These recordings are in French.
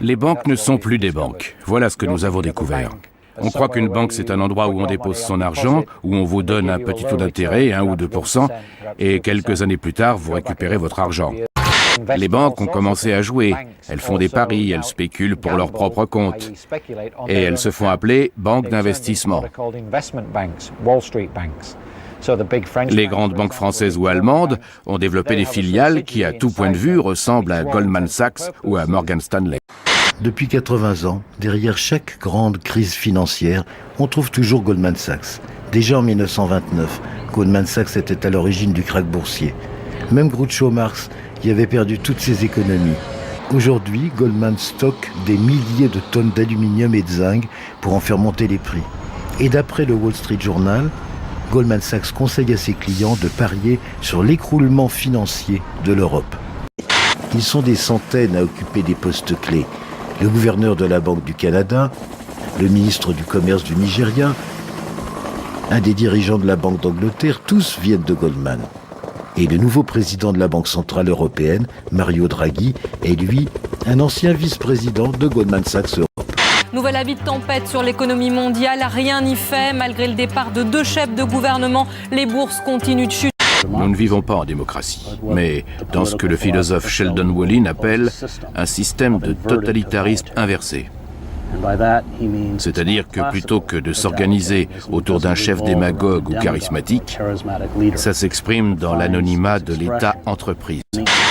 Les banques ne sont plus des banques. Voilà ce que nous avons découvert. On croit qu'une banque, c'est un endroit où on dépose son argent, où on vous donne un petit taux d'intérêt, 1 ou 2%, et quelques années plus tard, vous récupérez votre argent. Les banques ont commencé à jouer. Elles font des paris, elles spéculent pour leur propre compte. Et elles se font appeler banques d'investissement. Les grandes banques françaises ou allemandes ont développé des filiales qui, à tout point de vue, ressemblent à Goldman Sachs ou à Morgan Stanley. Depuis 80 ans, derrière chaque grande crise financière, on trouve toujours Goldman Sachs. Déjà en 1929, Goldman Sachs était à l'origine du krach boursier. Même Groucho Marx y avait perdu toutes ses économies. Aujourd'hui, Goldman stocke des milliers de tonnes d'aluminium et de zinc pour en faire monter les prix. Et d'après le Wall Street Journal, Goldman Sachs conseille à ses clients de parier sur l'écroulement financier de l'Europe. Ils sont des centaines à occuper des postes clés. Le gouverneur de la Banque du Canada, le ministre du Commerce du Nigeria, un des dirigeants de la Banque d'Angleterre, tous viennent de Goldman. Et le nouveau président de la Banque Centrale Européenne, Mario Draghi, est lui un ancien vice-président de Goldman Sachs Europe. Nouvel avis de tempête sur l'économie mondiale, rien n'y fait. Malgré le départ de 2 chefs de gouvernement, les bourses continuent de chuter. Nous ne vivons pas en démocratie, mais dans ce que le philosophe Sheldon Wolin appelle un système de totalitarisme inversé. C'est-à-dire que plutôt que de s'organiser autour d'un chef démagogue ou charismatique, ça s'exprime dans l'anonymat de l'État-entreprise.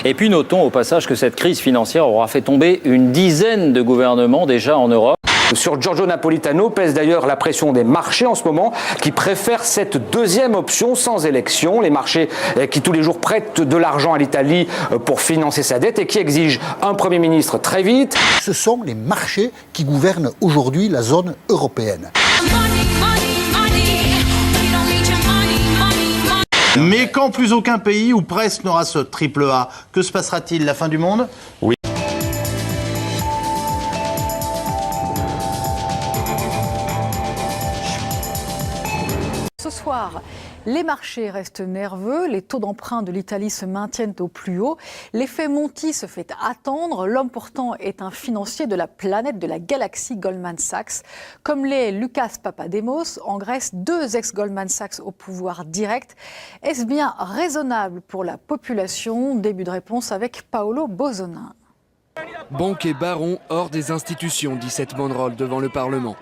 Et puis notons au passage que cette crise financière aura fait tomber une dizaine de gouvernements déjà en Europe. Sur Giorgio Napolitano pèse d'ailleurs la pression des marchés en ce moment qui préfèrent cette deuxième option sans élection. Les marchés qui tous les jours prêtent de l'argent à l'Italie pour financer sa dette et qui exigent un Premier ministre très vite. Ce sont les marchés qui gouvernent aujourd'hui la zone européenne. Mais quand plus aucun pays ou presque n'aura ce triple A, que se passera-t-il? La fin du monde? Oui. Ce soir, les marchés restent nerveux, les taux d'emprunt de l'Italie se maintiennent au plus haut, l'effet Monti se fait attendre, l'homme pourtant est un financier de la planète, de la galaxie Goldman Sachs. Comme l'est Lucas Papademos, en Grèce, 2 ex-Goldman Sachs au pouvoir direct. Est-ce bien raisonnable pour la population? Début de réponse avec Paolo Bozonin. Banques et barons hors des institutions, dit cette banderole devant le Parlement.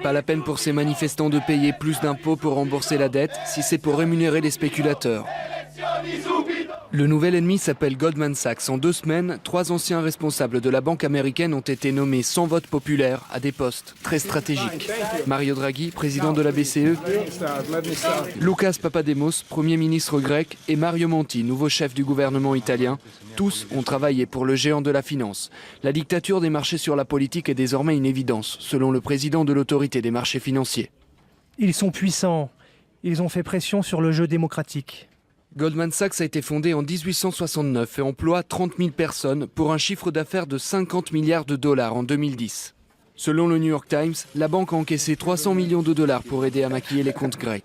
Pas la peine pour ces manifestants de payer plus d'impôts pour rembourser la dette si c'est pour rémunérer les spéculateurs. Le nouvel ennemi s'appelle Goldman Sachs. En 2 semaines, 3 anciens responsables de la banque américaine ont été nommés sans vote populaire à des postes très stratégiques. Mario Draghi, président de la BCE, Lucas Papademos, Premier ministre grec, et Mario Monti, nouveau chef du gouvernement italien. Tous ont travaillé pour le géant de la finance. La dictature des marchés sur la politique est désormais une évidence, selon le président de l'autorité des marchés financiers. Ils sont puissants. Ils ont fait pression sur le jeu démocratique. Goldman Sachs a été fondé en 1869 et emploie 30 000 personnes pour un chiffre d'affaires de 50 milliards de dollars en 2010. Selon le New York Times, la banque a encaissé 300 millions de dollars pour aider à maquiller les comptes grecs.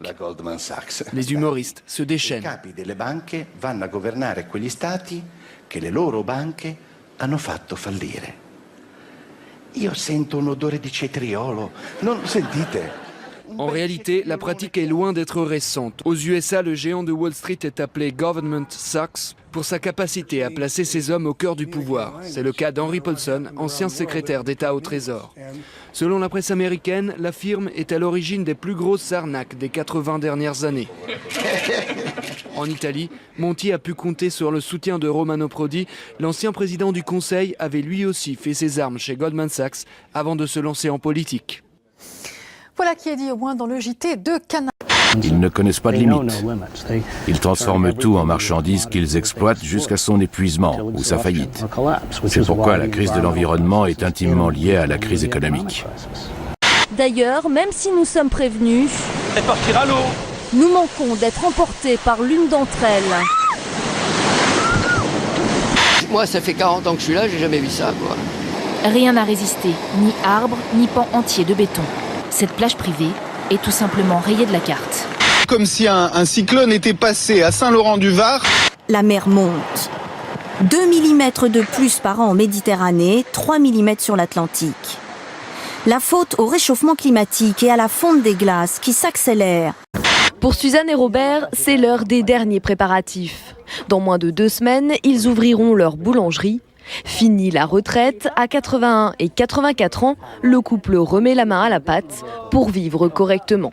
Les humoristes se déchaînent. Le banche vanno a governare quegli stati che le loro banche hanno fatto fallire. Io sento un odore di cetriolo, non lo sentite? En réalité, la pratique est loin d'être récente. Aux USA, le géant de Wall Street est appelé Government Sachs pour sa capacité à placer ses hommes au cœur du pouvoir. C'est le cas d'Henry Paulson, ancien secrétaire d'État au Trésor. Selon la presse américaine, la firme est à l'origine des plus grosses arnaques des 80 dernières années. En Italie, Monti a pu compter sur le soutien de Romano Prodi. L'ancien président du Conseil avait lui aussi fait ses armes chez Goldman Sachs avant de se lancer en politique. Voilà qui est dit au moins dans le JT de Canal. Ils ne connaissent pas de limites. Ils transforment tout en marchandises qu'ils exploitent jusqu'à son épuisement ou sa faillite. C'est pourquoi la crise de l'environnement est intimement liée à la crise économique. D'ailleurs, même si nous sommes prévenus, nous manquons d'être emportés par l'une d'entre elles. Moi, ça fait 40 ans que je suis là, j'ai jamais vu ça, quoi. Rien n'a résisté, ni arbre, ni pan entier de béton. Cette plage privée est tout simplement rayée de la carte. Comme si un cyclone était passé à Saint-Laurent-du-Var. La mer monte. 2 mm de plus par an en Méditerranée, 3 mm sur l'Atlantique. La faute au réchauffement climatique et à la fonte des glaces qui s'accélère. Pour Suzanne et Robert, c'est l'heure des derniers préparatifs. Dans moins de 2 semaines, ils ouvriront leur boulangerie. Fini la retraite, à 81 et 84 ans, le couple remet la main à la pâte pour vivre correctement.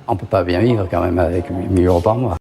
On ne peut pas bien vivre quand même avec 1 000 € par mois.